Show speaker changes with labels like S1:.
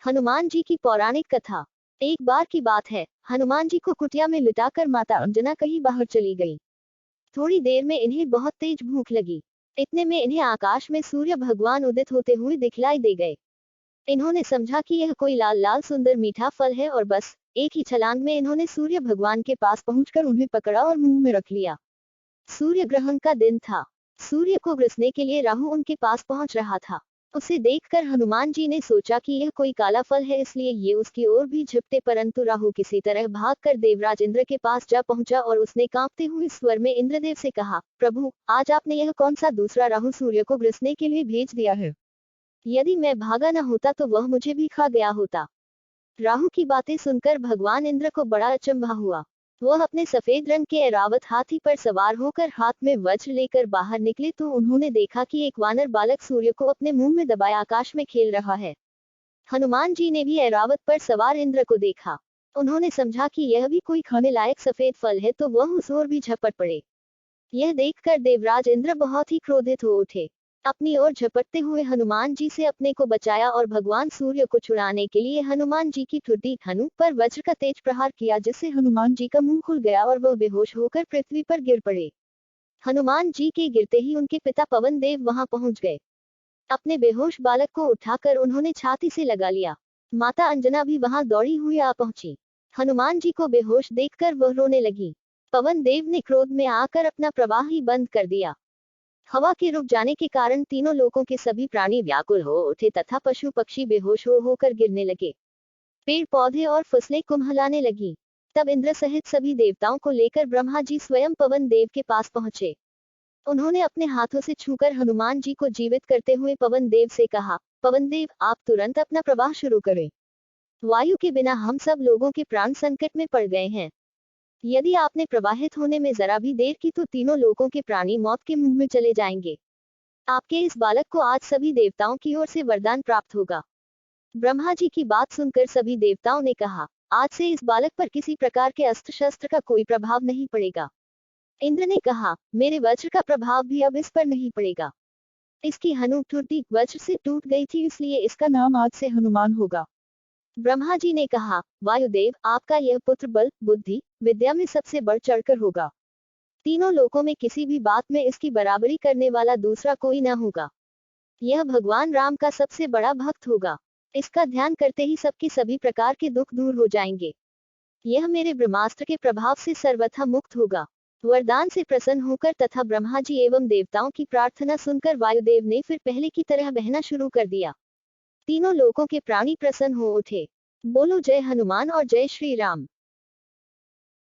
S1: हनुमान जी की पौराणिक कथा। एक बार की बात है, हनुमान जी को कुटिया में लिटाकर माता अंजना कहीं बाहर चली गई। थोड़ी देर में इन्हें बहुत तेज भूख लगी। इतने में इन्हें आकाश में सूर्य भगवान उदित होते हुए दिखलाई दे गए। इन्होंने समझा कि यह कोई लाल लाल सुंदर मीठा फल है और बस एक ही छलांग में इन्होंने सूर्य भगवान के पास पहुंचकर उन्हें पकड़ा और मुंह में रख लिया। सूर्य ग्रहण का दिन था। सूर्य को ग्रसने के लिए राहु उनके पास पहुंच रहा था। उसे देखकर हनुमान जी ने सोचा कि यह कोई काला फल है, इसलिए ये उसकी ओर भी झपटे, परंतु राहु किसी तरह भागकर देवराज इंद्र के पास जा पहुंचा और उसने कांपते हुए स्वर में इंद्रदेव से कहा, प्रभु, आज आपने यह कौन सा दूसरा राहु सूर्य को ग्रसने के लिए भेज दिया है? यदि मैं भागा न होता तो वह मुझे भी खा गया होता। राहु की बातें सुनकर भगवान इंद्र को बड़ा अचंभा हुआ। वह अपने सफेद रंग के ऐरावत हाथी पर सवार होकर हाथ में वज्र लेकर बाहर निकले तो उन्होंने देखा कि एक वानर बालक सूर्य को अपने मुंह में दबाए आकाश में खेल रहा है। हनुमान जी ने भी ऐरावत पर सवार इंद्र को देखा। उन्होंने समझा कि यह भी कोई खाने लायक सफेद फल है तो वह उस ओर भी झपट पड़े। यह देखकर देवराज इंद्र बहुत ही क्रोधित हो उठे। अपनी ओर झपटते हुए हनुमान जी से अपने को बचाया और भगवान सूर्य को छुड़ाने के लिए हनुमान जी की ठुड्डी धनु पर वज्र का तेज प्रहार किया, जिससे हनुमान जी का मुंह खुल गया और वह बेहोश होकर पृथ्वी पर गिर पड़े। हनुमान जी के गिरते ही उनके पिता पवन देव वहां पहुंच गए। अपने बेहोश बालक को उठाकर उन्होंने छाती से लगा लिया। माता अंजना भी वहां दौड़ी हुई आ पहुंची। हनुमान जी को बेहोश देखकर वह रोने लगी। पवन देव ने क्रोध में आकर अपना प्रवाह ही बंद कर दिया। हवा के रुक जाने के कारण तीनों लोकों के सभी प्राणी व्याकुल हो उठे तथा पशु पक्षी बेहोश होकर गिरने लगे। पेड़ पौधे और फसलें कुम्हलाने लगी। तब इंद्र सहित सभी देवताओं को लेकर ब्रह्मा जी स्वयं पवन देव के पास पहुंचे। उन्होंने अपने हाथों से छूकर हनुमान जी को जीवित करते हुए पवन देव से कहा, पवन देव, आप तुरंत अपना प्रवाह शुरू करें। वायु के बिना हम सब लोगों के प्राण संकट में पड़ गए हैं। यदि आपने प्रवाहित होने में जरा भी देर की तो तीनों लोगों के प्राणी मौत के मुंह में चले जाएंगे। आपके इस बालक को आज सभी देवताओं की ओर से वरदान प्राप्त होगा। ब्रह्मा जी की बात सुनकर सभी देवताओं ने कहा, आज से इस बालक पर किसी प्रकार के अस्त्र शस्त्र का कोई प्रभाव नहीं पड़ेगा। इंद्र ने कहा, मेरे वज्र का प्रभाव भी अब इस पर नहीं पड़ेगा। इसकी हनु ठुड्डी वज्र से टूट गई थी, इसलिए इसका नाम आज से हनुमान होगा। ब्रह्मा जी ने कहा, वायुदेव, आपका यह पुत्र बल, बुद्धि, विद्या में सबसे बढ़ चढ़कर होगा। तीनों लोकों में किसी भी बात में इसकी बराबरी करने वाला दूसरा कोई न होगा। यह भगवान राम का सबसे बड़ा भक्त होगा। इसका ध्यान करते ही सबके सभी प्रकार के दुख दूर हो जाएंगे। यह मेरे ब्रह्मास्त्र के प्रभाव से सर्वथा मुक्त होगा। वरदान से प्रसन्न होकर तथा ब्रह्मा जी एवं देवताओं की प्रार्थना सुनकर वायुदेव ने फिर पहले की तरह बहना शुरू कर दिया। तीनों लोकों के प्राणी प्रसन्न हो उठे। बोलो जय हनुमान और जय श्री राम।